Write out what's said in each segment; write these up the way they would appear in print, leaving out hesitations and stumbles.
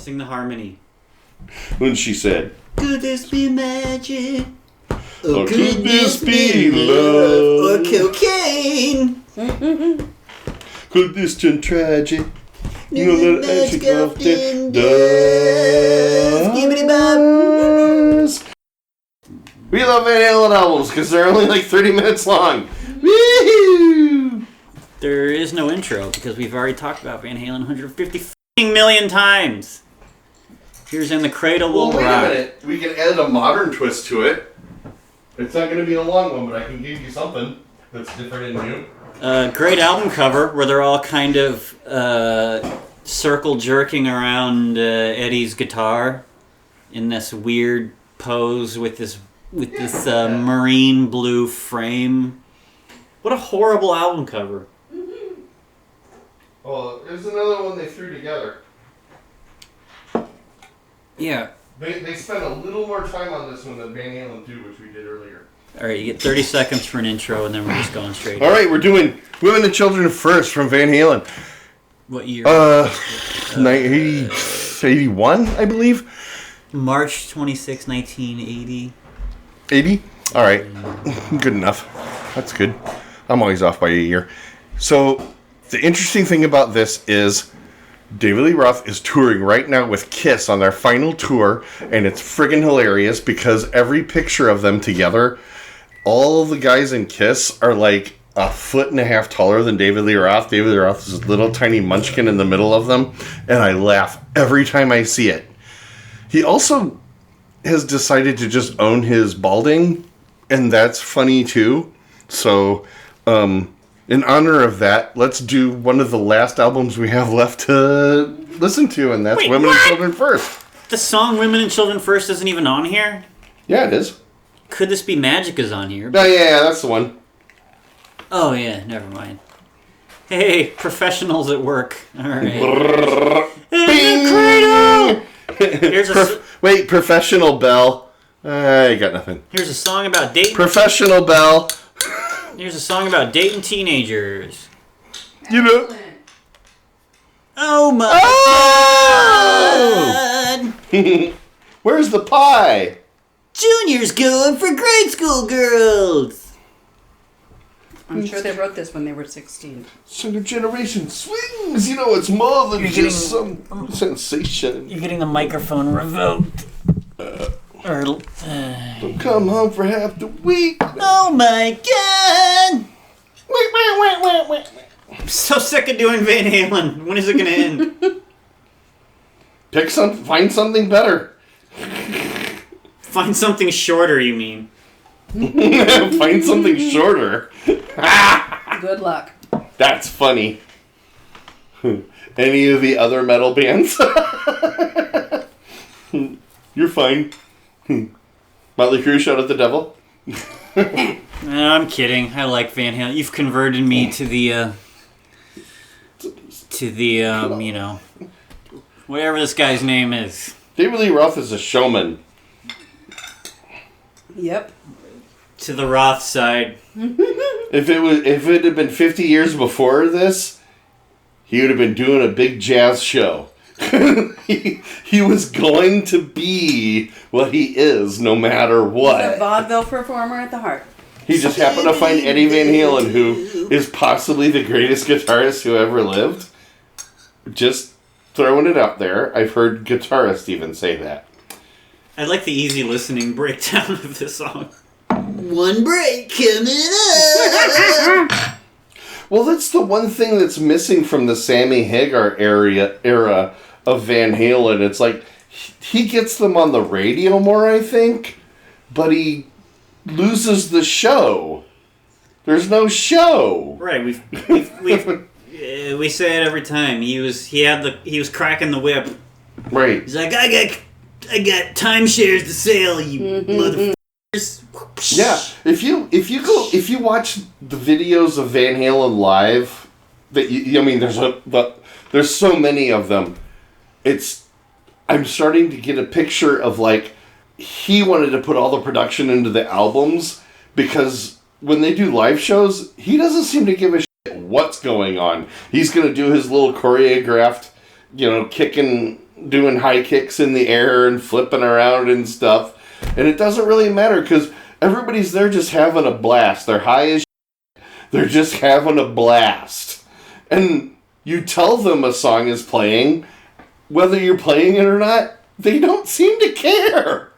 Sing the harmony. When she said, "Could this be magic? Or could this be love? Or cocaine? Could this turn tragic? You know The that magic often does. Skibbity-bop. We love Van Halen albums because they're only like 30 minutes long. Woo! There is no intro because we've already talked about Van Halen 150 million times. Here's In the Cradle Will Wait Rock. a minute. We can add a modern twist to it. It's not going to be a long one, but I can give you something that's different and new. Great album cover where they're all kind of circle jerking around Eddie's guitar in this weird pose with this marine blue frame. What a horrible album cover. Well, there's another one they threw together. Yeah. They spent a little more time on this one than Van Halen 2, which we did earlier. All right, you get 30 seconds for an intro, and then we're just going straight. All right, we're doing Women and Children First from Van Halen. What year? 81, I believe. March 26, 1980. 80? All right. Good enough. That's good. I'm always off by a year. So, the interesting thing about this is David Lee Roth is touring right now with Kiss on their final tour, and it's friggin' hilarious because every picture of them together, all the guys in Kiss are like a 1.5 feet taller than David Lee Roth. David Lee Roth is this little tiny munchkin in the middle of them, and I laugh every time I see it. He also has decided to just own his balding, and that's funny too. So, in honor of that, let's do one of the last albums we have left to listen to, and that's Women and Children First. The song Women and Children First isn't even on here? Yeah, it is. Could This Be Magic is on here. Oh, yeah, that's the one. Oh, yeah, never mind. Hey, professionals at work. All right. Bing! Here's Wait, Professional Bell. I got nothing. Here's a song about dating. Professional Bell. Here's a song about dating teenagers. You know. Oh my God! Where's the pie? Junior's going for grade school girls. I'm sure they wrote this when they were 16. Second generation swings. You know, it's more than just some sensation. You're getting the microphone revoked. Don't come home for half the week. Oh my God! Wait. I'm so sick of doing Van Halen. When is it gonna end? Find something better. Find something shorter, you mean? Find something shorter. Good luck. That's funny. Any of the other metal bands? You're fine. Motley Crue, Shout at the Devil. No, I'm kidding. I like Van Halen. You've converted me to the you know, whatever this guy's name is. David Lee Roth is a showman. Yep. To the Rothside. If it had been 50 years before this, he would have been doing a big jazz show. he was going to be what he is, no matter what. He's a vaudeville performer at the heart. He just happened to find Eddie Van Halen, who is possibly the greatest guitarist who ever lived. Just throwing it out there. I've heard guitarists even say that. I like the easy listening breakdown of this song. One break coming up. Well, that's the one thing that's missing from the Sammy Hagar era of Van Halen. It's like he gets them on the radio more, I think, but he loses the show. There's no show. Right, we say it every time. He was cracking the whip. Right. He's like, I got timeshares to sell, you motherfuckers. Yeah. If you watch the videos of Van Halen live, there's so many of them. I'm starting to get a picture of like he wanted to put all the production into the albums because when they do live shows, he doesn't seem to give a shit what's going on. He's gonna do his little choreographed, kicking doing high kicks in the air and flipping around and stuff. And it doesn't really matter because everybody's there just having a blast. They're high as shit. They're just having a blast. And you tell them a song is playing, whether you're playing it or not, they don't seem to care.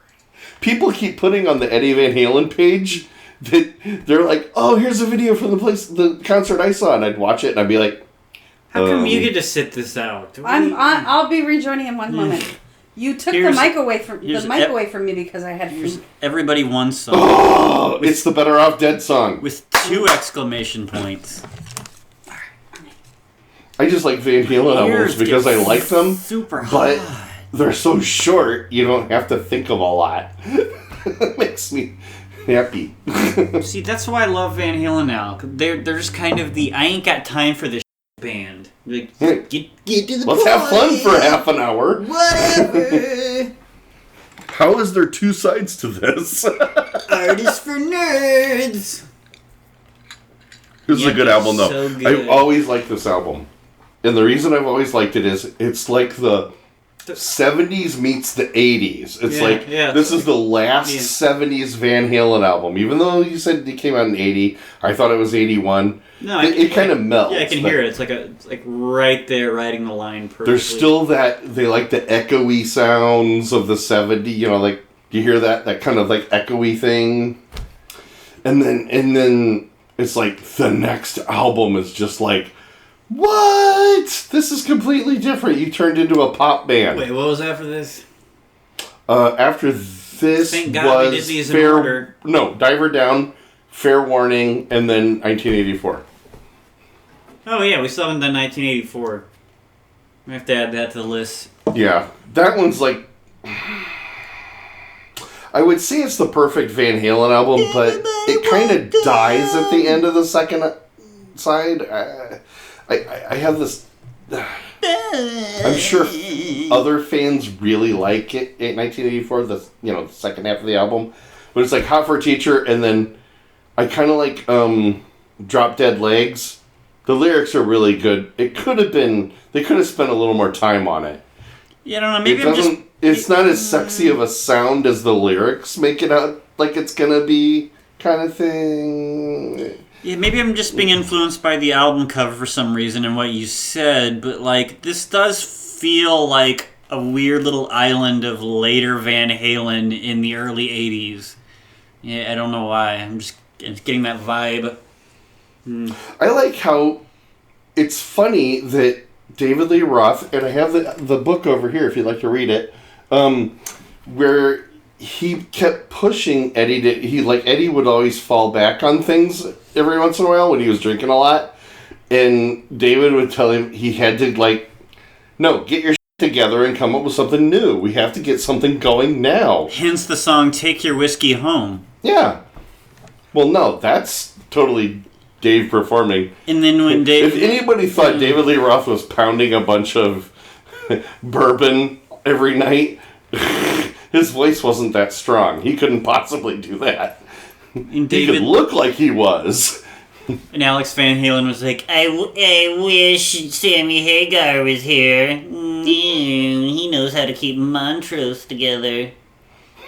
People keep putting on the Eddie Van Halen page that they're like, oh, here's a video from the concert I saw, and I'd watch it and I'd be like, how come you get to sit this out? I'll be rejoining in one moment. You took the mic away from me because I had. Everybody one song. Oh, it's the Better Off Dead song with 2 exclamation points. I just like Van Halen albums because I like them, super but hot. They're so short you don't have to think of a lot. It makes me happy. See, that's why I love Van Halen now. They're just kind of the I ain't got time for this band. Like, get to the Let's point. have fun for half an hour. Whatever. How is there 2 sides to this? Artists for nerds. This is a good album, though. So good. I've always liked this album. And the reason I've always liked it is it's like the 70s meets the 80s. It's this is the last 70s Van Halen album. Even though you said it came out in 80, I thought it was 81. No, it kind of melts. Yeah, I can hear it. It's like right there, riding the line perfectly. There's still they like the echoey sounds of the 70s. You know, like you hear that kind of like echoey thing, and then it's like the next album is just like, what? This is completely different. You turned into a pop band. Wait, what was after this? After this Thank God we did these in order. No, Diver Down, Fair Warning, and then 1984. Oh yeah, we still haven't done 1984. We have to add that to the list. Yeah, that one's like, I would say it's the perfect Van Halen album, but it kind of dies at the end of the second side. I have this. I'm sure other fans really like it in 1984. The second half of the album, but it's like Hot for a Teacher, and then I kind of like Drop Dead Legs. The lyrics are really good. It could have been. They could have spent a little more time on it. Yeah, I don't know. Maybe It's not as sexy of a sound as the lyrics make it out like it's gonna be, kind of thing. Yeah, maybe I'm just being influenced by the album cover for some reason and what you said, but like this does feel like a weird little island of later Van Halen in the early 80s. Yeah, I don't know why. I'm just getting that vibe. I like how it's funny that David Lee Roth, and I have the book over here if you'd like to read it, where he kept pushing Eddie Eddie would always fall back on things every once in a while when he was drinking a lot, and David would tell him he had to no, get your shit together and come up with something new. We have to get something going now. Hence the song Take Your Whiskey Home. Yeah. Well, no, that's totally Dave performing. And then when Dave... If anybody thought David Lee Roth was pounding a bunch of bourbon every night, his voice wasn't that strong. He couldn't possibly do that. And he could look like he was. And Alex Van Halen was like, I wish Sammy Hagar was here. He knows how to keep mantras together.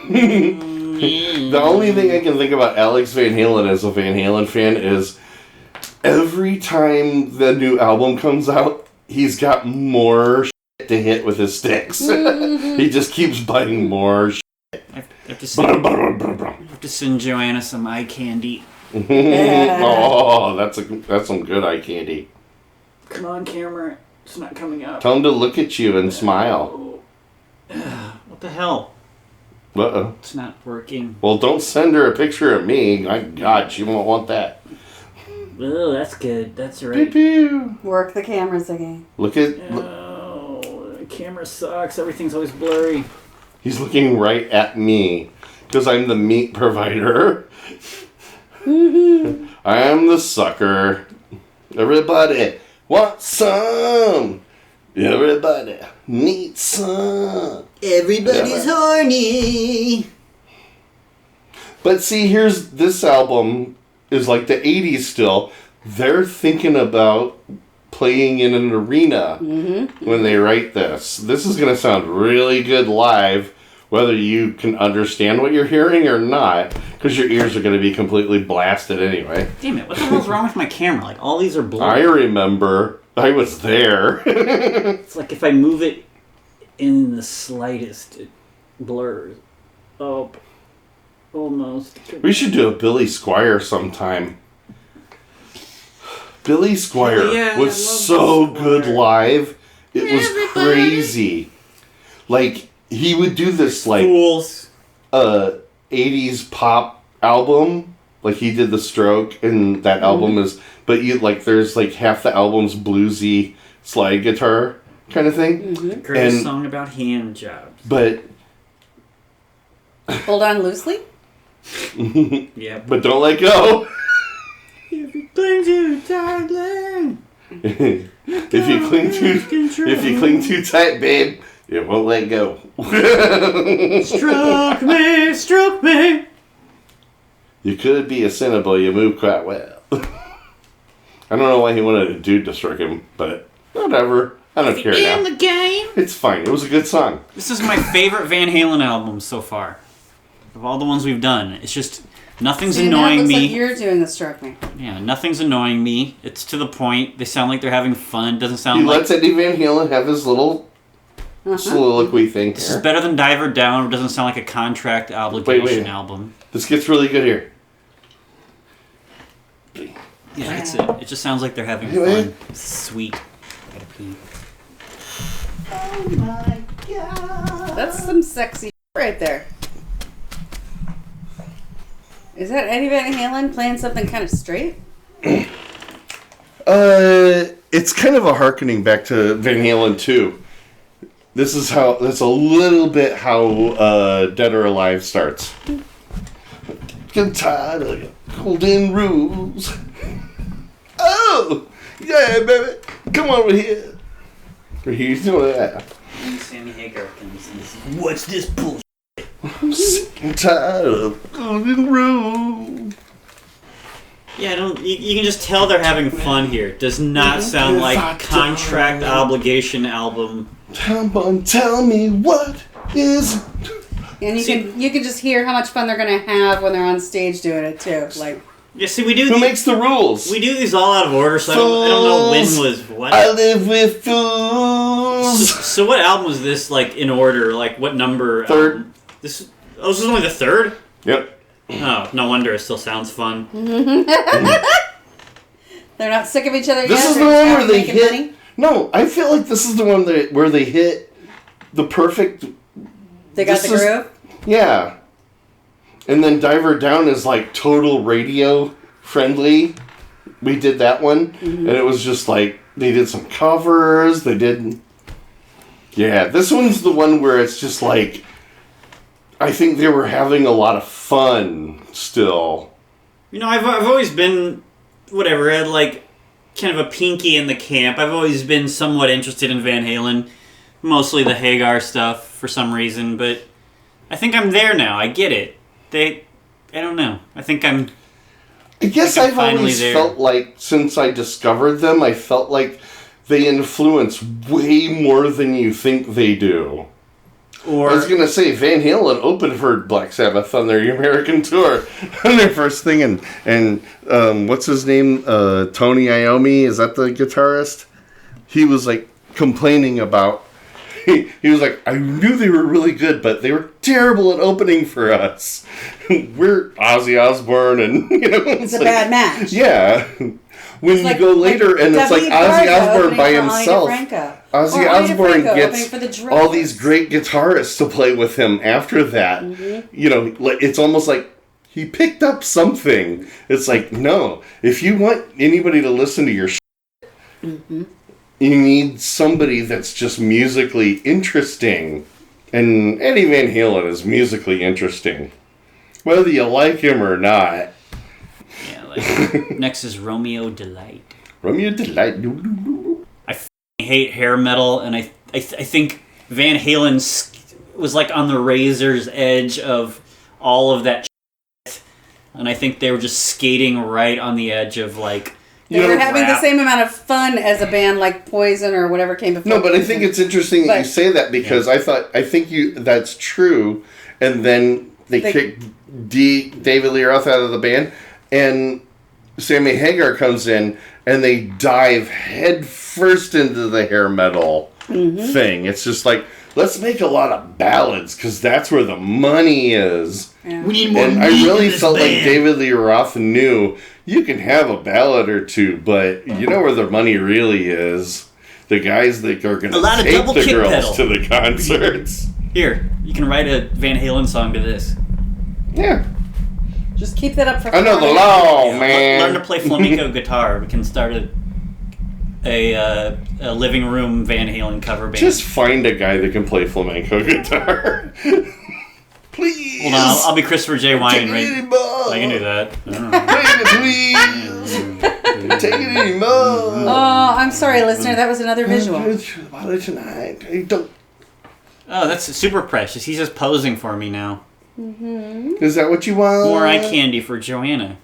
The only thing I can think about Alex Van Halen as a Van Halen fan is every time the new album comes out, he's got more shit to hit with his sticks. He just keeps buying more shit. I have to send Joanna some eye candy. Oh, that's some good eye candy. Come on, camera. It's not coming up. Tell him to look at you and smile. What the hell? Uh-oh. It's not working. Well, don't send her a picture of me. My God, she won't want that. Oh, that's good. That's right. Pew-pew. Work the cameras again. Look at... Oh, the camera sucks. Everything's always blurry. He's looking right at me because I'm the meat provider. I am the sucker. Everybody wants some. Everybody needs some. Everybody's horny. But see, here's this album is like the 80s still. They're thinking about playing in an arena when they write this. This is going to sound really good live, whether you can understand what you're hearing or not, because your ears are going to be completely blasted anyway. Damn it, what the hell's wrong with my camera? Like, all these are blurry. I remember. I was there. It's like if I move it in the slightest, it blurs. Oh, almost. We should do a Billy Squier sometime. Billy Squier was so good live. It was crazy. Like, he would do this, like, Fools. 80s pop album. Like, he did The Stroke, and that album is... But, there's, like, half the album's bluesy slide guitar kind of thing. Greatest song about hand jobs. But... Hold on loosely? Yeah. But don't let go. If you cling too tightly. If you cling too tight, babe, it won't let go. Stroke me. You could be a Cinnabon, you move quite well. I don't know why he wanted a dude to stroke him, but whatever. I don't care now. In the game. It's fine. It was a good song. This is my favorite Van Halen album so far. Of all the ones we've done. It's just, nothing's annoying looks me. like you're doing the stroke me. Yeah, nothing's annoying me. It's to the point. They sound like they're having fun. It doesn't sound He like... lets Eddie Van Halen have his little soliloquy thing This here. is better than Diver Down. It doesn't sound like a contract obligation album. This gets really good here. Yeah, that's it. It just sounds like they're having fun. Sweet. Gotta pee. Oh my god. That's some sexy right there. Is that Eddie Van Halen playing something kind of straight? It's kind of a hearkening back to Van Halen 2. That's a little bit how Dead or Alive starts. Get tired of your golden rules. Oh! Yeah, baby! Come over here. He's doing that. And Sammy Hagar comes and says, What's this bullshit? I'm sick and tired of golden rules. yeah, you can just tell they're having fun here. Does not sound like contract obligation album. Come on, tell me what is... And you can just hear how much fun they're gonna have when they're on stage doing it too. Like, Yeah, see, we do. Who makes the rules? We do these all out of order, so I don't know when was what. I live with fools. So what album was this, like, in order? Like, what number? Third. This was only the third? Yep. Oh, no wonder it still sounds fun. they're not sick of each other This yet. is the They're one just where they making hit... money. No, I feel like this is the one where they hit the perfect... They got This the is- groove. Yeah. And then Diver Down is like total radio friendly. We did that one. And it was just like, they did some covers. They did... Yeah, this one's the one where it's just like... I think they were having a lot of fun still. You know, I've always been, whatever, had like kind of a pinky in the camp. I've always been somewhat interested in Van Halen, mostly the Hagar stuff for some reason, but I think I'm there now. I get it. I don't know. I think I'm... I guess I'm I've finally always there. felt like, since I discovered them, I felt like they influence way more than you think they do. Or I was going to say, Van Halen opened for Black Sabbath on their American tour. On their first thing, and what's his name? Tony Iommi, is that the guitarist? He was like complaining about... He was like, I knew they were really good, but they were terrible at opening for us. We're Ozzy Osbourne, and It's a bad match. Yeah. When you go later, and it's like Ozzy Osbourne by himself. Ozzy Osbourne gets all these great guitarists to play with him after that. You know, it's almost like he picked up something. It's like, no, if you want anybody to listen to your shit, you need somebody that's just musically interesting. And Eddie Van Halen is musically interesting. Whether you like him or not. yeah, like next is Romeo Delight. Romeo Delight. I hate hair metal, and I think Van Halen was like on the razor's edge of all of that shit, and I think they were just skating right on the edge of like They were having the same amount of fun as a band like Poison or whatever came before. No, but I Poison. think it's interesting that you say that because I think that's true, and then they kicked David Lee Roth out of the band, and Sammy Hagar comes in, and they dive head first into the hair metal thing. It's just like, let's make a lot of ballads because that's where the money is. Yeah. We need more And meat I really in this felt like band. David Lee Roth knew you can have a ballad or two, but you know where the money really is. The guys that are going A lot to of take double the kick girls pedal. to the concerts. Here, you can write a Van Halen song to this. Yeah. Just keep that up for I know the Friday. law, Yeah, man. Learn to play flamenco guitar. We can start a living room Van Halen cover band. Just find a guy that can play flamenco guitar. Please. Hold on, I'll be Christopher J. Wine, right? Skibbity-bop. I can do that. I don't know. Baby, please. Take it anymore. Oh, I'm sorry, listener. That was another visual. About it tonight. Hey, don't. Oh, that's super precious. He's just posing for me now. Is that what you want? More eye candy for Joanna.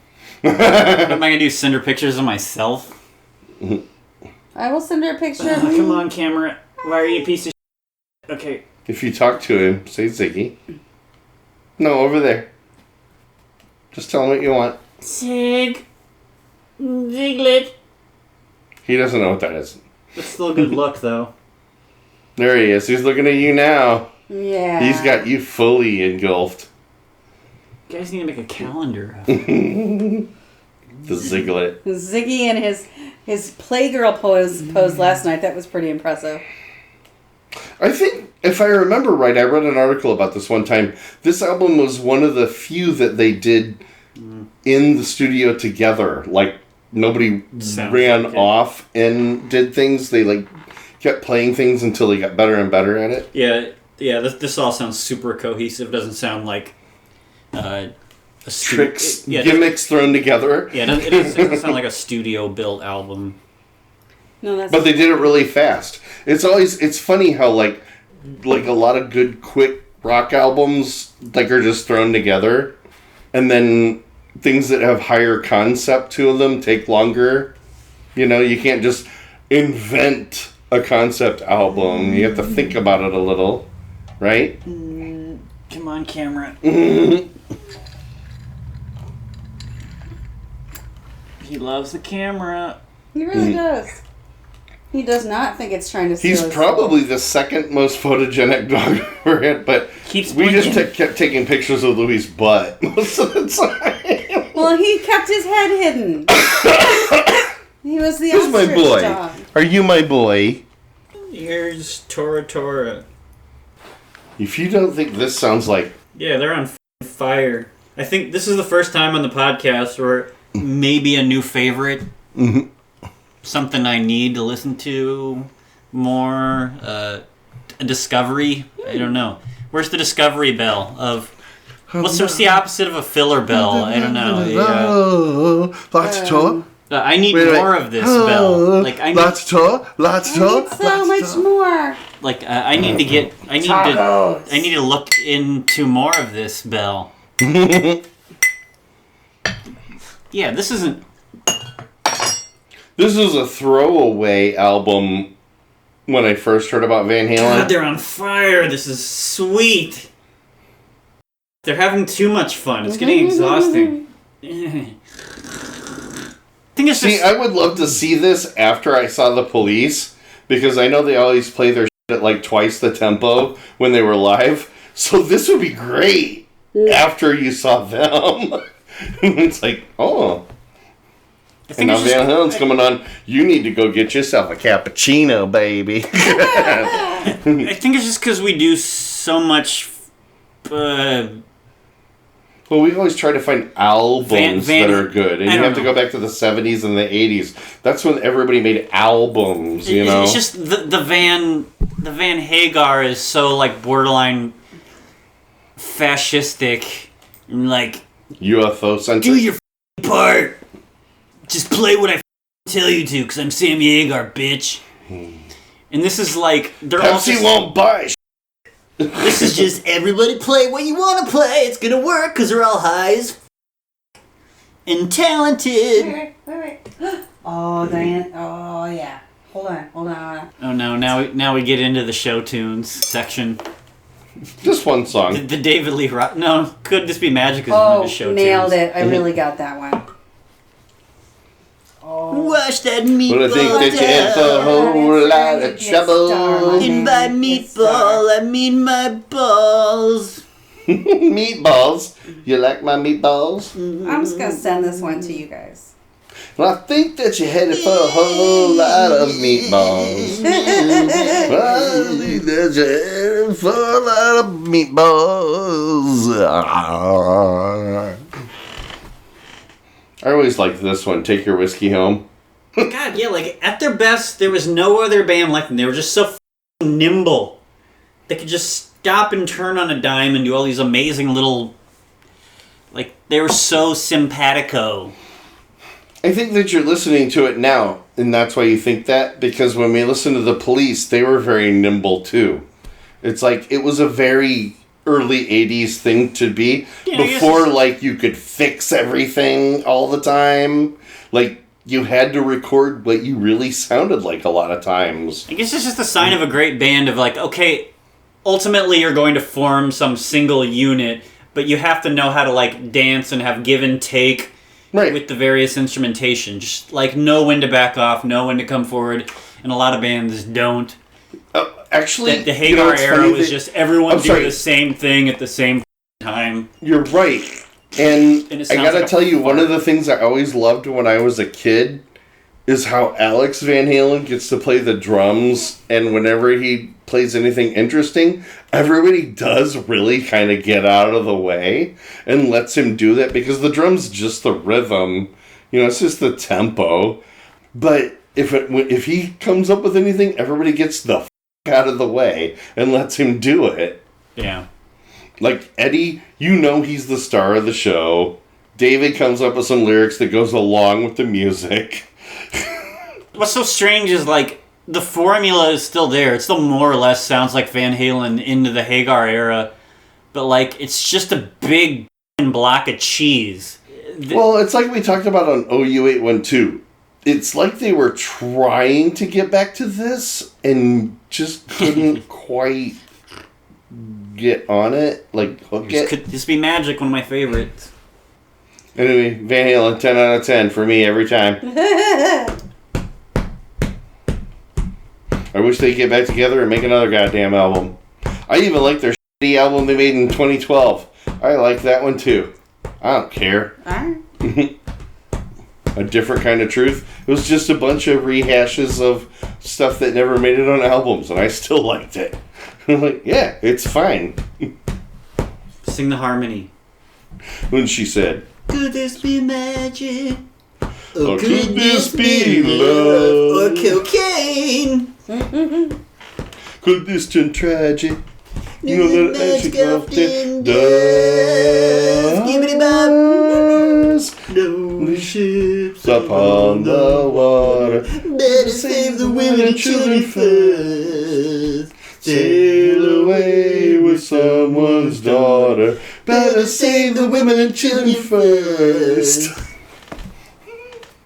What am I gonna do? Send her pictures of myself? I will send her a picture. Come on, camera. Why are you a piece of shit? Okay. If you talk to him, say Ziggy. No, over there. Just tell him what you want. Zigglet. He doesn't know what that is. That's still a good look, though. There he is. He's looking at you now. Yeah. He's got you fully engulfed. You guys need to make a calendar. The Zigglet. Ziggy and his Playgirl pose last night. That was pretty impressive. I think, if I remember right, I read an article about this one time. This album was one of the few that they did in the studio together. Like, nobody Sounds ran like it. off and did things. They, like, kept playing things until they got better and better at it. Yeah. This all sounds super cohesive. It doesn't sound like a Tricks, Yeah, gimmicks thrown together. yeah, it doesn't sound like a studio-built album. No, that's. But they did it really fast. It's funny how like a lot of good quick rock albums like are just thrown together, and then things that have higher concept to them take longer. You know, you can't just invent a concept album. You have to think about it a little, right? Come on, camera. He loves the camera. He really does. He does not think it's trying to steal He's his probably the second most photogenic dog I've ever had, but Keeps we just blinking. kept taking pictures of Louis' butt most of the time. Well, he kept his head hidden. He was the Who's my ostrich boy? dog. Are you my boy? Here's Tora. If you don't think this sounds like... Yeah, they're on fire. I think this is the first time on the podcast where maybe a new favorite. Something I need to listen to more. A discovery. I don't know. Where's the discovery bell of... What's the opposite of a filler bell? I don't know. Lots of talk. I need Wait. more of this bell. Like I need, Lots of talk. Lots of I need talk. so much more. like I need to get. I need to look into more of this bell. Yeah, this isn't. This is a throwaway album when I first heard about Van God, Halen. they're on fire. This is sweet. They're having too much fun. It's getting exhausting. I think it's See, just. I would love to see this after I saw The Police, because I know they always play their shit at like twice the tempo when they were live. So this would be great after you saw them. It's like, oh. I And think now it's just, Van Halen's coming on. You need to go get yourself a cappuccino, baby. I think it's just because we do so much. Well, we always try to find albums Van- that are good. And I you don't have to know. go back to the 70s and the 80s. That's when everybody made albums, you know? It's just the Van Hagar is so like borderline fascistic. And like, UFO centric. do your part. Just play what I tell you to, because I'm Sammy Hagar, bitch. And this is like they're all Pepsi just, won't buy This is just everybody play what you want to play. It's gonna work because they're all high as and talented. Wait. Oh, Diane. Oh, yeah. Hold on. Oh no! Now we get into the show tunes section. Just one song. The David Lee Roth. No, Could This Be Magic is one of his show nailed tunes. it. I really got that one. Oh. Wash that meatball But I think that you had a whole lot of trouble. And by meatball, I mean my balls. Meatballs. You like my meatballs? I'm just going to send this one to you guys. Well, I think that you headed for a whole lot of meatballs. I think that you headed for a lot of meatballs. I always liked this one, Take Your Whiskey Home. God, yeah, like, at their best, there was no other band like them. They were just so nimble. They could just stop and turn on a dime and do all these amazing little... Like, they were so simpatico. I think that you're listening to it now, and that's why you think that, because when we listened to the Police, they were very nimble too. It's like, it was a very early 80s thing to be, before, like, you could fix everything all the time. Like, you had to record what you really sounded like a lot of times. I guess it's just a sign of a great band of, like, okay, ultimately you're going to form some single unit, but you have to know how to, like, dance and have give and take. Right. With the various instrumentation. Just, like, know when to back off, know when to come forward. And a lot of bands don't. Actually, the Hagar era was just everyone doing the same thing at the same time. You're right. And I gotta tell you, one of the things I always loved when I was a kid is how Alex Van Halen gets to play the drums, and whenever he plays anything interesting, everybody does really kind of get out of the way and lets him do that, because the drum's just the rhythm, it's just the tempo. But if he comes up with anything, everybody gets the out of the way and lets him do it. Yeah. Like Eddie, he's the star of the show. David comes up with some lyrics that goes along with the music. What's so strange is, like, the formula is still there. It still more or less sounds like Van Halen into the Hagar era. But, like, it's just a big block of cheese. Well, it's like we talked about on OU812. It's like they were trying to get back to this and just couldn't quite get on it. Like, hook it. Could This Be Magic, one of my favorites. Anyway, Van Halen, 10 out of 10 for me every time. I wish they'd get back together and make another goddamn album. I even like their shitty album they made in 2012. I like that one too. I don't care. A Different Kind of Truth. It was just a bunch of rehashes of stuff that never made it on albums, and I still liked it. I'm like, yeah, it's fine. Sing the harmony. When she said, could this be magic? Or could this be love? Or cocaine? Could this turn tragic? You know that magic often does. Skibbity-bop. No ships upon the water. Better save the women and children first. Sail away with someone's daughter. Better save the women and children first.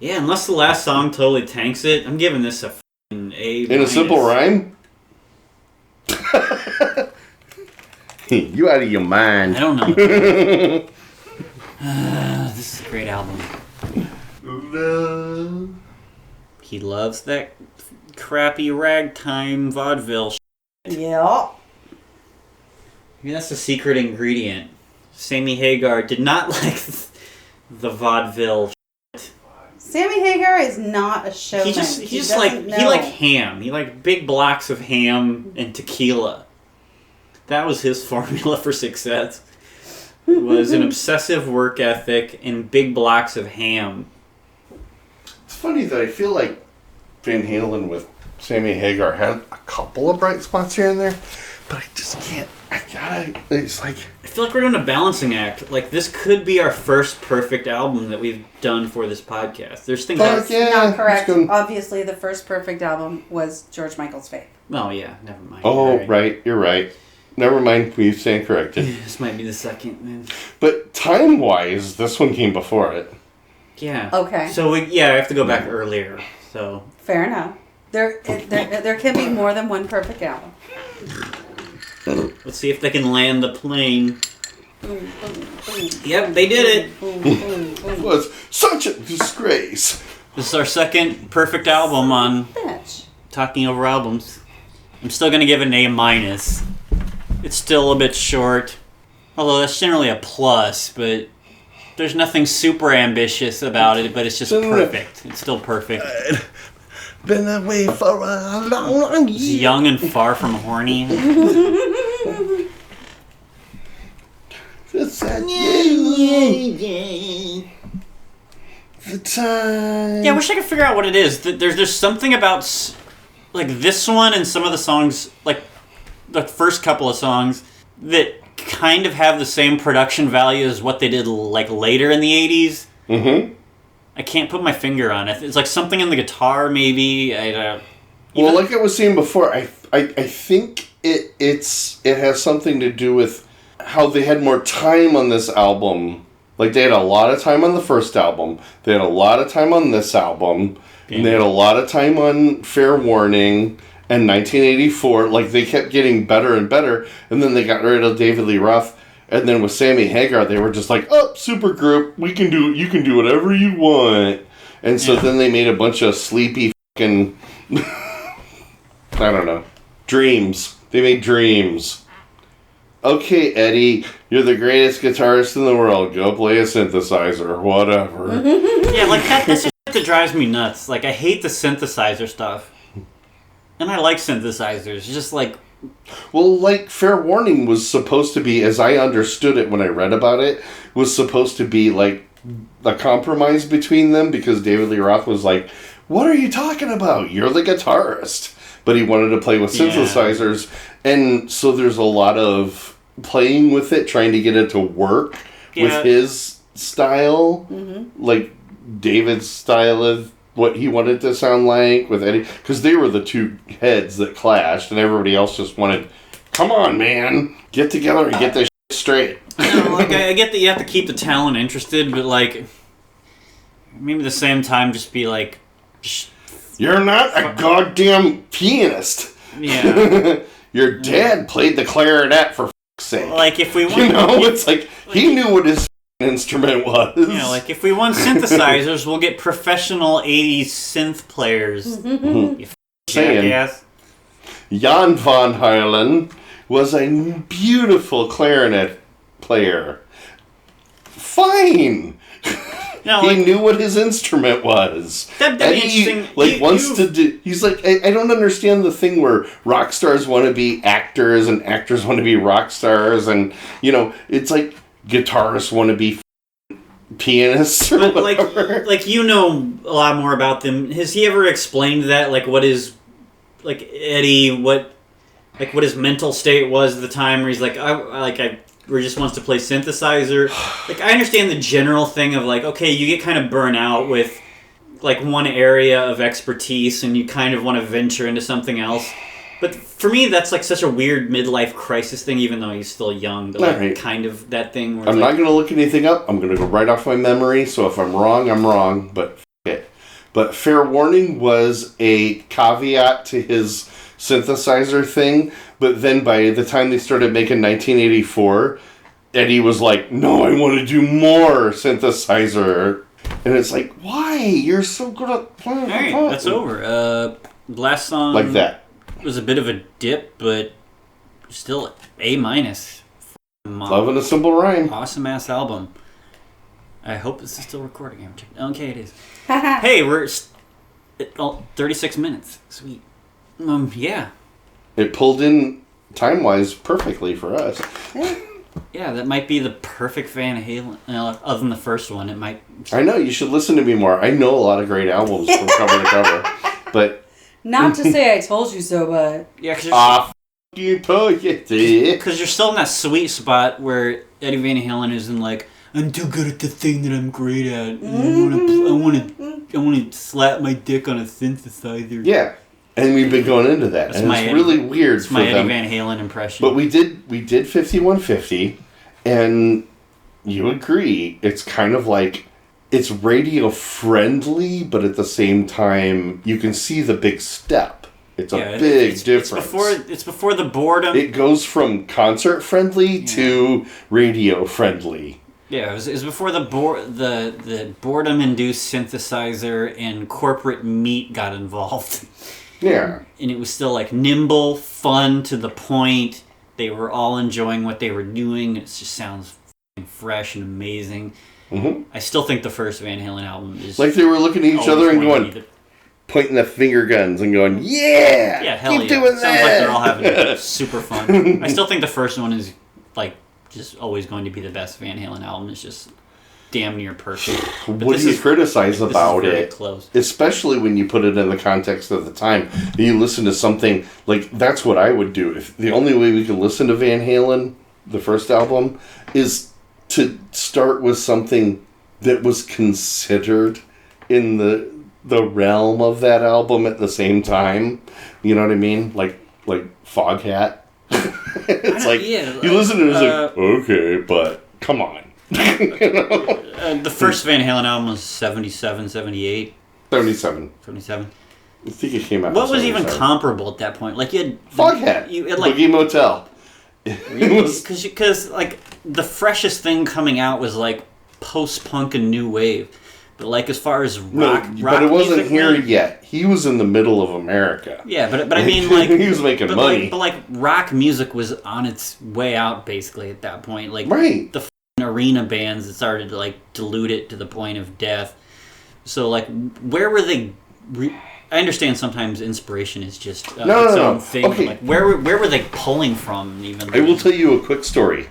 Yeah, unless the last song totally tanks it, I'm giving this a f***ing A-. In a simple rhyme? You out of your mind. I don't know. This is a great album. Love. He loves that crappy ragtime vaudeville shit. Yeah. Maybe that's the secret ingredient. Sammy Hagar did not like the vaudeville shit. Sammy Hagar is not a showman. He liked ham. He liked big blocks of ham and tequila. That was his formula for success. It was an obsessive work ethic and big blocks of ham. It's funny that I feel like Van Halen with Sammy Hagar had a couple of bright spots here and there, but I just can't. It's like, I feel like we're doing a balancing act. Like, this could be our first perfect album that we've done for this podcast. There's things That's not correct. Obviously, the first perfect album was George Michael's Faith. Oh, yeah, never mind. Oh, right, you're right. Never mind, we stand corrected. This might be the second, man. But time-wise, this one came before it. Yeah. Okay. So I have to go back earlier. So. Fair enough. There can be more than one perfect album. Let's see if they can land the plane. Boom, boom, boom. Yep, they did it. Boom, boom, boom. It was such a disgrace. This is our second perfect album on Bitch. Talking Over Albums. I'm still going to give it an A-. It's still a bit short. Although that's generally a plus, but there's nothing super ambitious about it, but it's just perfect. It's still perfect. Been away for a long, long It's year. young and far from horny. It's that the time. Yeah, I wish I could figure out what it is. There's something about like this one and some of the songs, like the first couple of songs, that kind of have the same production value as what they did like later in the 80s. Mm-hmm. I can't put my finger on it. It's like something in the guitar, maybe. Well, like I was saying before, I think it has something to do with how they had more time on this album. Like, they had a lot of time on the first album. They had a lot of time on this album. Yeah. And they had a lot of time on Fair Warning and 1984. Like, they kept getting better and better. And then they got rid of David Lee Roth. And then with Sammy Hagar, they were just like, oh, super group. You can do whatever you want. And so then they made a bunch of sleepy fucking... I don't know. Dreams. They made dreams. Okay, Eddie, you're the greatest guitarist in the world. Go play a synthesizer, whatever. Yeah, like that's the shit that drives me nuts. Like, I hate the synthesizer stuff. And I like synthesizers. It's just like... Well, like, Fair Warning was supposed to be, as I understood it when I read about it, was supposed to be, like, a compromise between them because David Lee Roth was like, what are you talking about? You're the guitarist. But he wanted to play with synthesizers. Yeah. And so there's a lot of playing with it, trying to get it to work with his style. Mm-hmm. Like, David's style of what he wanted to sound like with Eddie. Because they were the two heads that clashed, and everybody else just wanted, come on, man, get together and get this shit straight. Like, I get that you have to keep the talent interested, but, like, maybe at the same time just be like... You're not a goddamn pianist. Yeah. Your dad played the clarinet, for fuck's sake. Like, if we want... You know, it's like, he knew what his instrument was. You know, like, if we want synthesizers, we'll get professional 80s synth players. You jackass. Yon Von Hylen was a beautiful clarinet player. Fine. No, he like, knew what his instrument was. That'd be interesting. Like, wants to do... He's like, I don't understand the thing where rock stars want to be actors and actors want to be rock stars, and, you know, it's like guitarists want to be pianists or whatever. Like, you know a lot more about them. Has he ever explained that? Like, what is... Like, Eddie, what his mental state was at the time where he's like, where he just wants to play synthesizer. Like, I understand the general thing of, like, okay, you get kind of burnt out with, like, one area of expertise and you kind of want to venture into something else. But for me, that's, like, such a weird midlife crisis thing, even though he's still young. But, like, kind of that thing where I'm not going to look anything up. I'm going to go right off my memory, so if I'm wrong, I'm wrong, but f*** it. But Fair Warning was a caveat to his synthesizer thing, but then by the time they started making 1984, Eddie was like, no, I want to do more synthesizer. And it's like, why? You're so good at playing. Alright, that's over. Last song like that was a bit of a dip, but still A-. Love in a Simple Rhyme. Awesome ass album. I hope this is still recording. Okay, it is. Hey, we're at 36 minutes. Sweet. Yeah. It pulled in time-wise perfectly for us. Yeah, that might be the perfect Van Halen. Other than the first one, it might... I know, you should listen to me more. I know a lot of great albums from cover to cover. But... Not to say I told you so, but... Yeah, because you're still in that sweet spot where Eddie Van Halen is in, like, I'm too good at the thing that I'm great at. I want to slap my dick on a synthesizer. Yeah. And we've been going into that. And it's really weird for them. It's my Eddie Van Halen impression. But we did 5150, and you agree, it's kind of like, it's radio friendly, but at the same time, you can see the big step. It's a big difference. It's before the boredom. It goes from concert friendly to radio friendly. Yeah, it was before the boredom induced synthesizer and corporate meat got involved. Yeah. And it was still like nimble, fun, to the point. They were all enjoying what they were doing. It just sounds fresh and amazing. Mm-hmm. I still think the first Van Halen album is... Like they were looking at each other and going... Pointing the finger guns and going, yeah! Yeah, hell keep yeah. doing Sounds that! like they're all having super fun. I still think the first one is, like, just always going to be the best Van Halen album. It's just damn near perfect. But what do you criticize about it? Close. Especially when you put it in the context of the time. You listen to something, like, that's what I would do. If the only way we could listen to Van Halen, the first album, is to start with something that was considered in the realm of that album at the same time. You know what I mean? Like Foghat. It's like, you listen to it, it's like, okay, but come on. You know? The first Van Halen album was 77, 78. 77. 77. I think it came out. What was even comparable at that point? Like, you had... Foghat. You had, like... Boogie Motel. Because, like, the freshest thing coming out was, like, post-punk and new wave. But, like, as far as rock but it wasn't music here went, yet. He was in the middle of America. Yeah, but I mean, like... he was making money. But rock music was on its way out, basically, at that point. Like, right. The arena bands that started to, like, dilute it to the point of death. So, like, where were they... I understand sometimes inspiration is just its own thing. Okay. Like, where were they pulling from, even? I will tell you a quick story.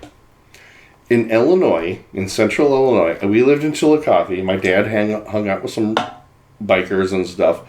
In Illinois, in central Illinois, we lived in Chillicothe. My dad hung out with some bikers and stuff.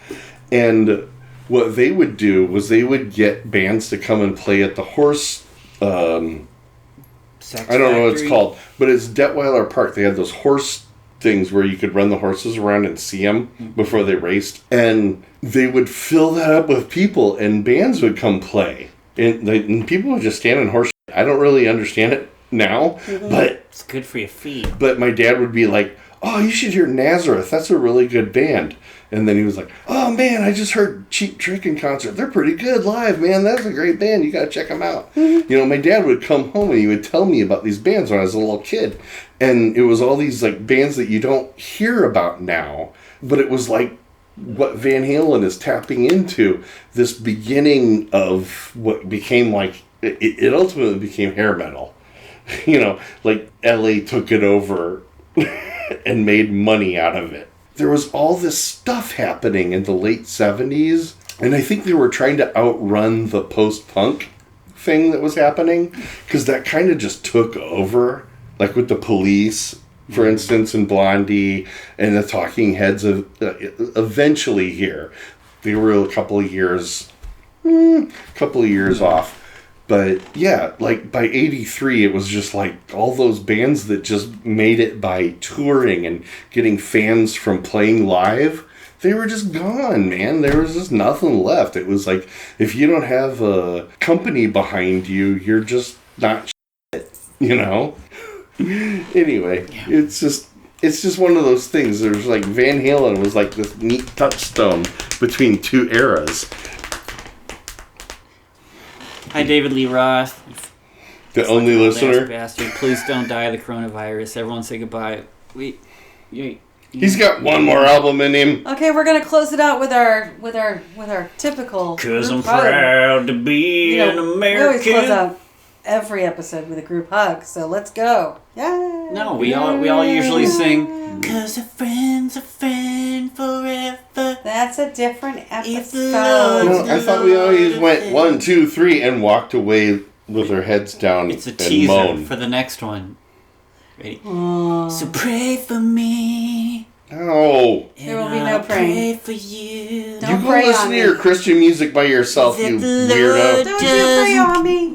And what they would do was they would get bands to come and play at the horse... I don't know what it's called. But it's Detweiler Park. They had those horse things where you could run the horses around and see them before they raced. And they would fill that up with people, and bands would come play. And people would just stand and horse. I don't really understand it now, but it's good for your feet. But my dad would be like, "Oh, you should hear Nazareth. That's a really good band." And then he was like, "Oh man, I just heard Cheap Trick in concert. They're pretty good live, man. That's a great band. You gotta check them out." You know, my dad would come home and he would tell me about these bands when I was a little kid, and it was all these like bands that you don't hear about now, but it was like what Van Halen is tapping into, this beginning of what became like it ultimately became hair metal. You know, like LA took it over and made money out of it. There was all this stuff happening in the late 70s, and I think they were trying to outrun the post-punk thing that was happening, because that kind of just took over, like with the Police, for instance, and Blondie, and the Talking Heads of eventually here. They were a couple of years off. But yeah, like by 83, it was just like all those bands that just made it by touring and getting fans from playing live. They were just gone, man. There was just nothing left. It was like, if you don't have a company behind you, you're just not shit, you know? Anyway, it's just one of those things. There's like Van Halen was like this neat touchstone between two eras. Hi, David Lee Roth. The only listener. Bastard. Please don't die of the coronavirus. Everyone say goodbye. He's got one more album in him. Okay, we're gonna close it out with our typical. 'Cause I'm proud to be an American. We always close out every episode with a group hug. So let's go. Yeah. No, we all usually sing. 'Cause a friend's a friend forever. That's a different episode. No, I thought we always went 1, 2, 3 and walked away with our heads down. It's a and teaser moan. for the next one. Ready? So pray for me. No. There will be no praying. Pray for you. Don't you go pray listen on to me. your Christian music by yourself, you weirdo. Don't you pray on me.